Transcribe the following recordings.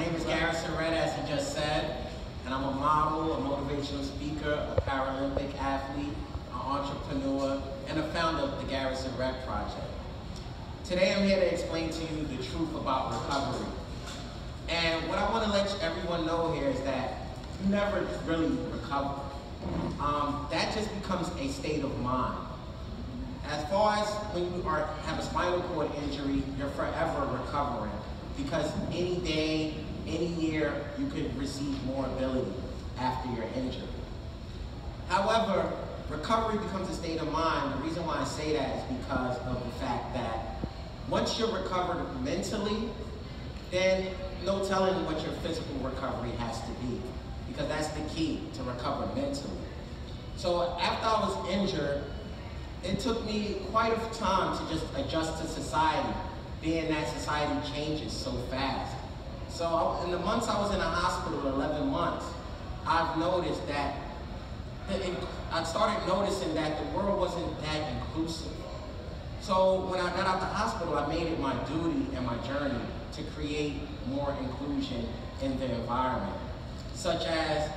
name is Garrison Red, as he just said, and I'm a model, a motivational speaker, a Paralympic athlete, an entrepreneur, and a founder of the Garrison Red Project. Today I'm here to explain to you the truth about recovery. And what I want to let everyone know here is that you never really recover. That just becomes a state of mind. As far as when you have a spinal cord injury, you're forever recovering, because any day, any year, you could receive more ability after you're injured. However, recovery becomes a state of mind. The reason why I say that is because of the fact that once you're recovered mentally, then no telling what your physical recovery has to be, because that's the key to recover mentally. So after I was injured, it took me quite a time to just adjust to society, being that society changes so fast. So in the months I was in the hospital, 11 months, I've noticed that, I started noticing that the world wasn't that inclusive. So when I got out the hospital, I made it my duty and my journey to create more inclusion in the environment, such as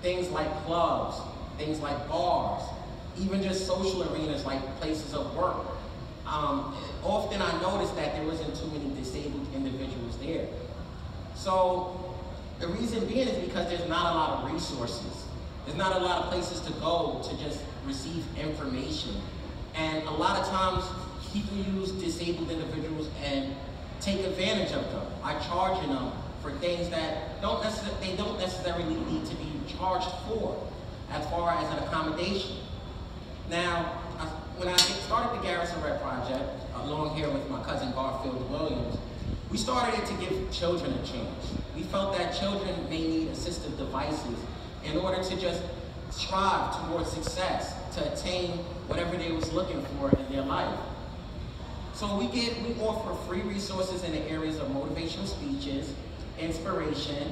things like clubs, things like bars, even just social arenas like places of work. Often I noticed that there wasn't too many disabled individuals there. So the reason being is because there's not a lot of resources. There's not a lot of places to go to just receive information. And a lot of times people use disabled individuals and take advantage of them by charging them for things that they don't necessarily need to be charged for, as far as an accommodation. Now, when I started the Garrison Red Project, along here with my cousin Garfield Williams, we started it to give children a chance. We felt that children may need assistive devices in order to just strive towards success, to attain whatever they was looking for in their life. So we offer free resources in the areas of motivational speeches, inspiration,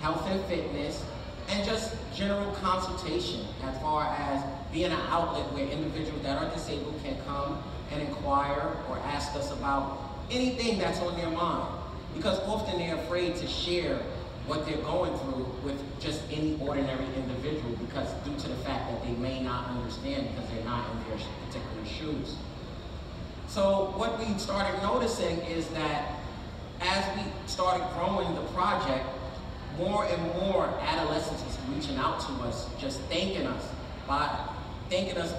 health and fitness, and just general consultation, as far as being an outlet where individuals that are disabled can come and inquire or ask us about anything that's on their mind. Because often they're afraid to share what they're going through with just any ordinary individual, because due to the fact that they may not understand because they're not in their particular shoes. So what we started noticing is that as we started growing the project, more and more adolescents was reaching out to us, just thanking us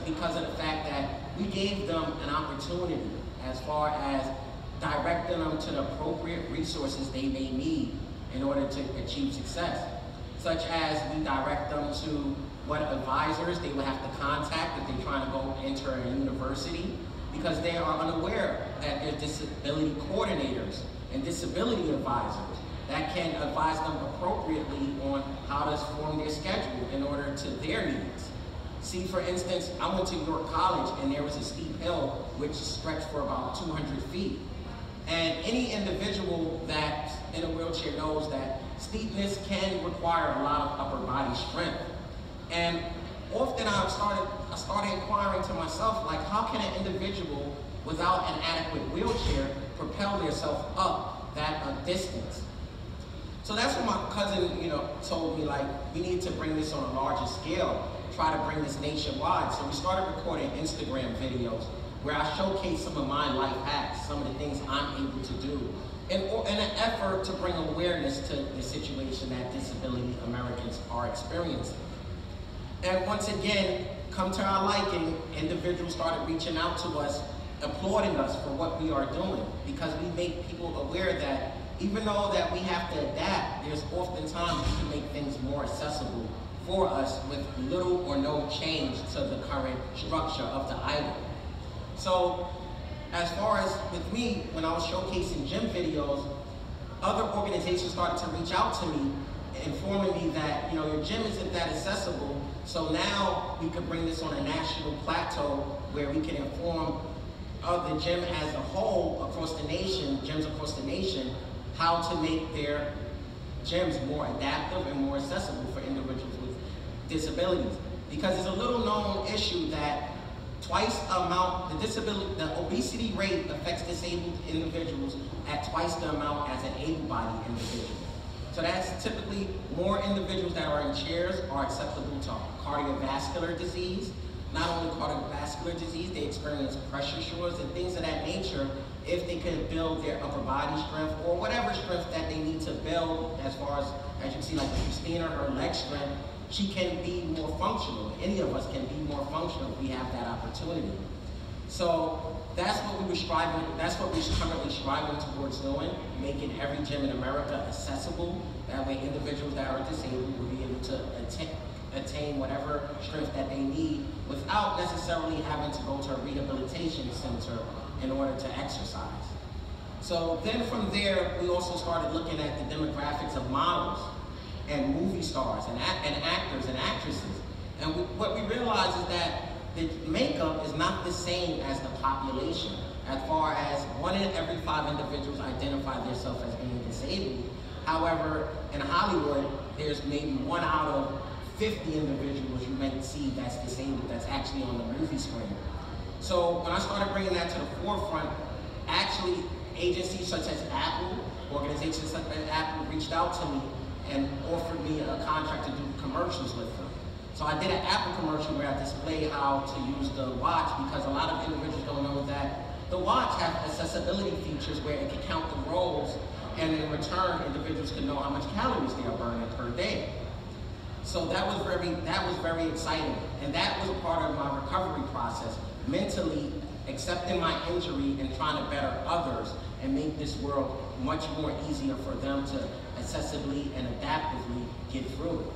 because of the fact that we gave them an opportunity as far as directing them to the appropriate resources they may need in order to achieve success, such as we direct them to what advisors they would have to contact if they're trying to go enter a university, because they are unaware that there's disability coordinators and disability advisors that can advise them appropriately on how to form their schedule in order to their needs. See, for instance, I went to York College and there was a steep hill which stretched for about 200 feet. And any individual that's in a wheelchair knows that steepness can require a lot of upper body strength. And often I started inquiring to myself, like, how can an individual without an adequate wheelchair propel themselves up that distance? So that's when my cousin, told me, like, we need to bring this on a larger scale, try to bring this nationwide. So we started recording Instagram videos where I showcase some of my life hacks, some of the things I'm able to do, in an effort to bring awareness to the situation that disability Americans are experiencing. And once again, come to our liking, individuals started reaching out to us, applauding us for what we are doing, because we make people aware that even though that we have to adapt, there's oftentimes we can make things more accessible for us with little or no change to the current structure of the item. So as far as with me, when I was showcasing gym videos, other organizations started to reach out to me, informing me that, your gym isn't that accessible, so now we could bring this on a national plateau where we can inform of the gym as a whole across the nation, gyms across the nation, how to make their gyms more adaptive and more accessible for individuals with disabilities. Because it's a little known issue that twice the amount, the obesity rate affects disabled individuals at twice the amount as an able-bodied individual. So that's typically more individuals that are in chairs are acceptable to cardiovascular disease. Not only cardiovascular disease, they experience pressure sores and things of that nature if they can build their upper body strength or whatever strength that they need to build as far as you can see, like Christina, her leg strength, she can be more functional. Any of us can be more functional if we have that opportunity. So that's what we were striving, that's what we're currently striving towards doing, making every gym in America accessible. That way individuals that are disabled will be able to attain whatever strength that they need without necessarily having to go to a rehabilitation center in order to exercise. So then from there, we also started looking at the demographics of models and movie stars and actors and actresses. And what we realized is that the makeup is not the same as the population. As far as 1 in every 5 individuals identify themselves as being disabled. However, in Hollywood, there's maybe 1 out of 50 individuals you might see that's disabled that's actually on the movie screen. So when I started bringing that to the forefront, actually agencies such as Apple, organizations such as Apple reached out to me and offered me a contract to do commercials with them. So I did an Apple commercial where I displayed how to use the watch because a lot of individuals don't know that the watch has accessibility features where it can count the rolls and in return individuals can know how much calories they are burning per day. So that was very exciting, and that was a part of my recovery process, mentally accepting my injury and trying to better others and make this world much more easier for them to accessibly and adaptively get through it.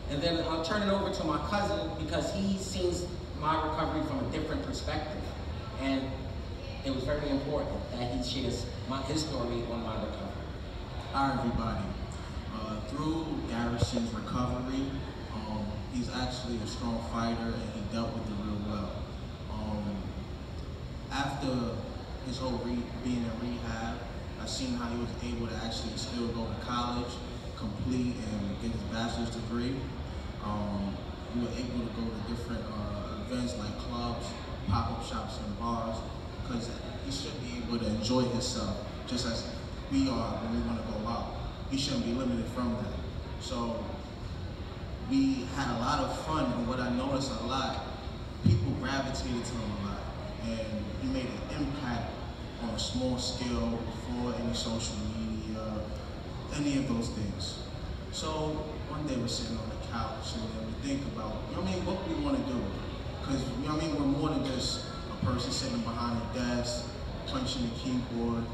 And then I'll turn it over to my cousin because he sees my recovery from a different perspective, and it was very important that he shares his story on my recovery. Hi everybody. Through Garrison's recovery, he's actually a strong fighter and he dealt with it real well. After his whole being in rehab, I seen how he was able to actually still go to college, complete and get his bachelor's degree. We were able to go to different events like clubs, pop-up shops and bars, because he should be able to enjoy himself just as we are when we want to go out. He shouldn't be limited from that. So we had a lot of fun, and what I noticed a lot, people gravitated to him a lot, and he made an impact on a small scale before any social media, any of those things. So one day we're sitting on the couch and then we think about, you know what I mean, what we want to do. Because, you know what I mean, we're more than just a person sitting behind a desk, punching the keyboard.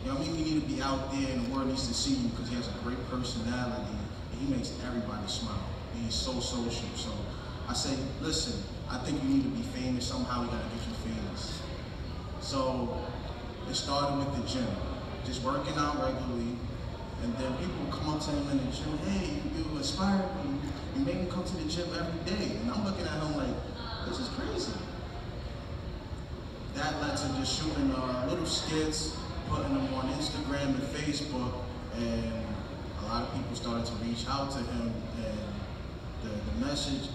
You know what I mean? We need to be out there and the world needs to see you because he has a great personality and he makes everybody smile. And he's so social. So I say, listen, I think you need to be famous. Somehow we got to get you famous. So it started with the gym, just working out regularly. And then people would come up to him in the gym, hey, you inspired me. You made me come to the gym every day. And I'm looking at him like, this is crazy. That led to just shooting little skits, putting them on Instagram and Facebook, and a lot of people started to reach out to him, and the message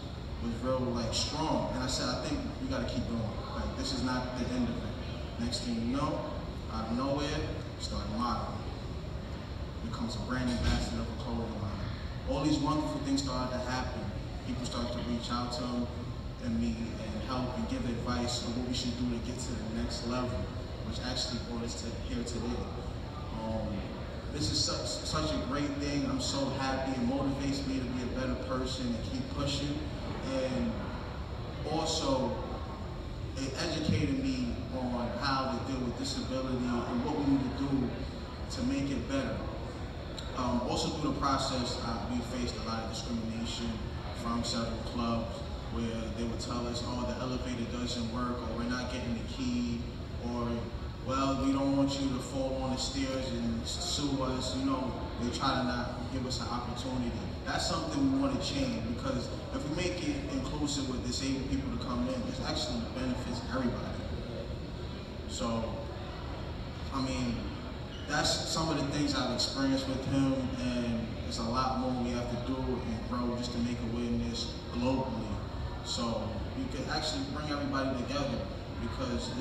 was real strong. And I said, I think we gotta keep going. Like, this is not the end of it. Next thing you know, out of nowhere, started modeling. Becomes a brand ambassador of a clothing line. All these wonderful things started to happen. People started to reach out to him and me and help and give advice on what we should do to get to the next level, which actually brought us to here today. This is such a great thing. I'm so happy. It motivates me to be a better person and keep pushing. And also, it educated me on how to deal with disability and what we need to do to make it better. Also through the process, we faced a lot of discrimination from several clubs where they would tell us, oh, the elevator doesn't work, or we're not getting the key, or, well, we don't want you to fall on the stairs and sue us. You know, they try to not give us an opportunity. That's something we want to change, because if we make it inclusive with disabled people to come in, it actually benefits everybody. So, I mean, that's some of the things I've experienced with him, and there's a lot more we have to do and grow just to make awareness globally. So you can actually bring everybody together, because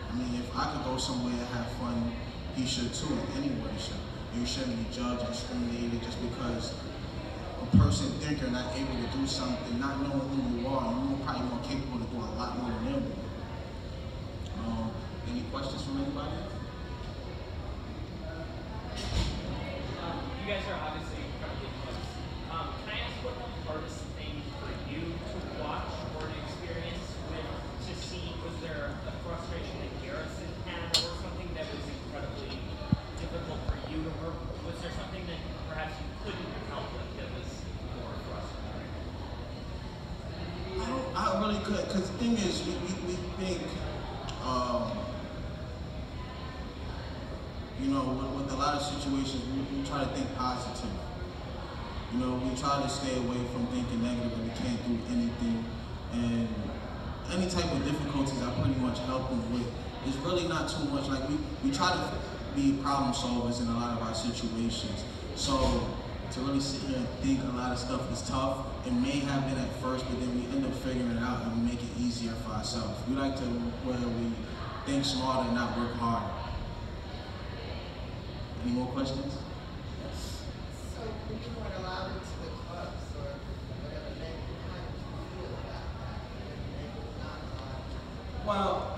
I mean, if I could go somewhere and have fun, he should too, and anybody should. You you shouldn't be judged and discriminated just because a person think you're not able to do something, not knowing who you are. You're probably more capable to do a lot more than them. Any questions from anybody? You guys are obviously incredibly close. Can I ask what the hardest thing for you to watch or to experience to see? Was there a frustration that Garrison had or something that was incredibly difficult for you to work? Was there something that perhaps you couldn't help with that was more frustrating? I really could, because the thing is, we think, you know, with a lot of situations, we try to think positive. You know, we try to stay away from thinking negative and we can't do anything. And any type of difficulties I pretty much help them with. It's really not too much. Like, we try to be problem solvers in a lot of our situations. So to really sit here and think a lot of stuff is tough, it may have been at first, but then we end up figuring it out and we make it easier for ourselves. We like to, where we think smarter and not work harder. Any more questions? Yes. So when you weren't allowed into the clubs or whatever, then how did you feel about that? When they were not allowed? Well,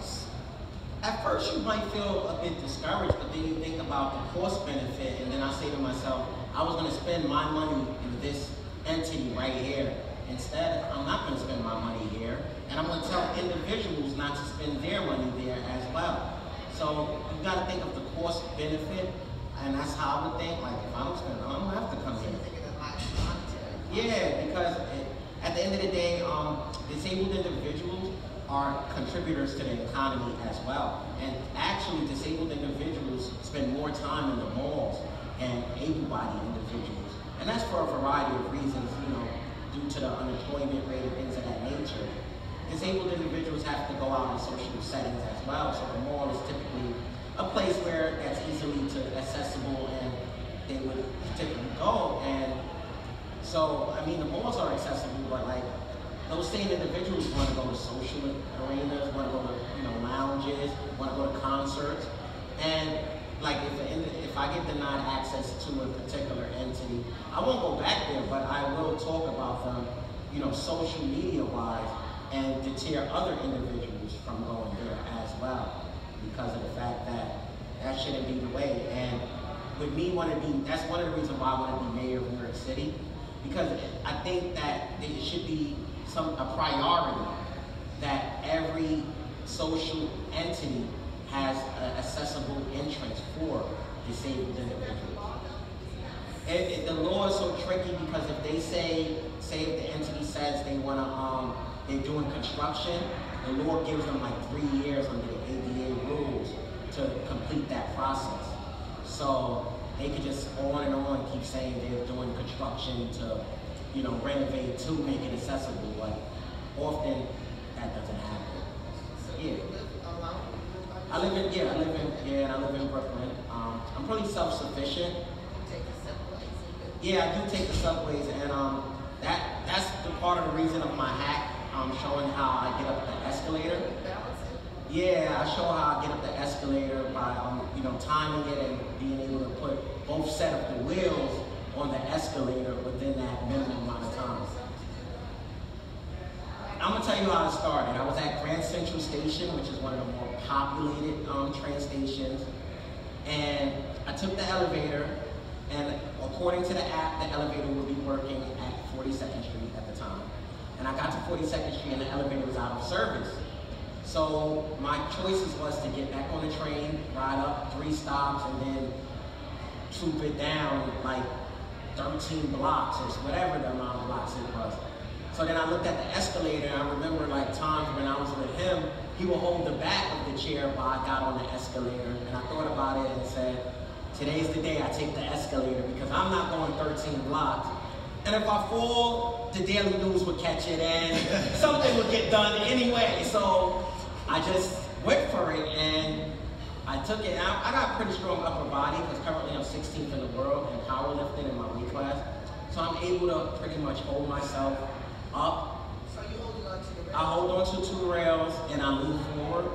at first you might feel a bit discouraged, but then you think about the cost benefit, and then I say to myself, I was going to spend my money in this entity right here. Instead, I'm not going to spend my money here, and I'm going to tell individuals not to spend their money there as well. So you got to think of the cost benefit, and that's how I would think. Like, if I don't spend, I don't have to come So here. you're thinking of like monetary? Yeah, because at the end of the day, disabled individuals are contributors to the economy as well. And actually, disabled individuals spend more time in the malls than able-bodied individuals. And that's for a variety of reasons, you know, due to the unemployment rate and things of that nature. Disabled individuals have to go out in social settings as well, so the mall is typically a place where that's easily accessible and they would typically go. And so, I mean, the malls are accessible, but like, those same individuals want to go to social arenas, want to go to, you know, lounges, want to go to concerts. And like, if I get denied access to a particular entity, I won't go back there, but I will talk about them, you know, social media-wise, and deter other individuals from going there as well, because of the fact that that shouldn't be the way. And with me that's one of the reasons why I want to be mayor of New York City, because I think that it should be a priority that every social entity has an accessible entrance for disabled individuals. The law is so tricky because if they say if the entity says they want to, they're doing construction, the law gives them like 3 years under the ADA rules to complete that process. So they could just on keep saying they're doing construction to, you know, renovate to make it accessible. Like, often that doesn't happen. So Yeah. you live alone? I live in Brooklyn. I'm pretty self-sufficient. You take the subways and Yeah, I do take the subways, and that's the part of the reason of my hack, showing how I get up the escalator. balance it? Yeah, I show how I get up the escalator by you know, timing it and being able to put both set of the wheels on the escalator within that minimum amount of time. I'm gonna tell you how it started. I was at Grand Central Station, which is one of the more populated train stations, and I took the elevator, and according to the app, the elevator would be working at 42nd Street at the time. And I got to 42nd Street and the elevator was out of service. So my choices was to get back on the train, ride up 3 stops, and then troop it down like 13 blocks or whatever the amount of blocks it was. So then I looked at the escalator, and I remember like times when I was with him, he would hold the back of the chair while I got on the escalator. And I thought about it and said, today's the day I take the escalator because I'm not going 13 blocks. And if I fall, the Daily News would catch it and something would get done anyway. So I just went for it and I took it. I got a pretty strong upper body because currently I'm 16th in the world in powerlifting in my weight class. So I'm able to pretty much hold myself up. So you hold on to the rails? I hold on to 2 rails and I lean forward.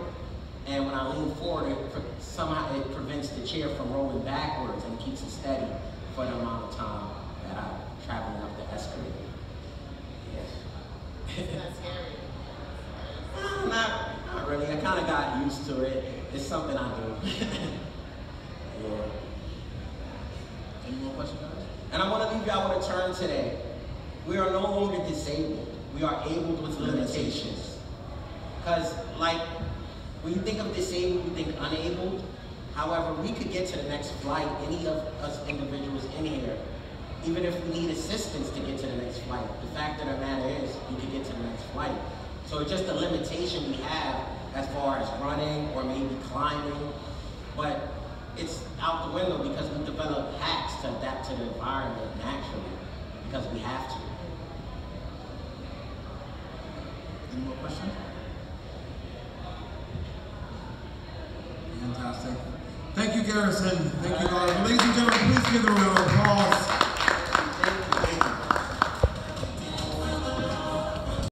And when I lean forward, somehow it prevents the chair from rolling backwards and keeps it steady. to it. It's something I do. Yeah. Any more questions, guys? And I want to leave y'all with a term today. We are no longer disabled. We are able with limitations. Because, like, when you think of disabled, you think unable. However, we could get to the next flight, any of us individuals in here, even if we need assistance to get to the next flight. The fact of the matter is, you can get to the next flight. So it's just a limitation we have as far as running or maybe climbing. But it's out the window because we develop hacks to adapt to the environment naturally, because we have to. Any more questions? Fantastic. Thank you, Garrison. Thank you, guys. Ladies and gentlemen, please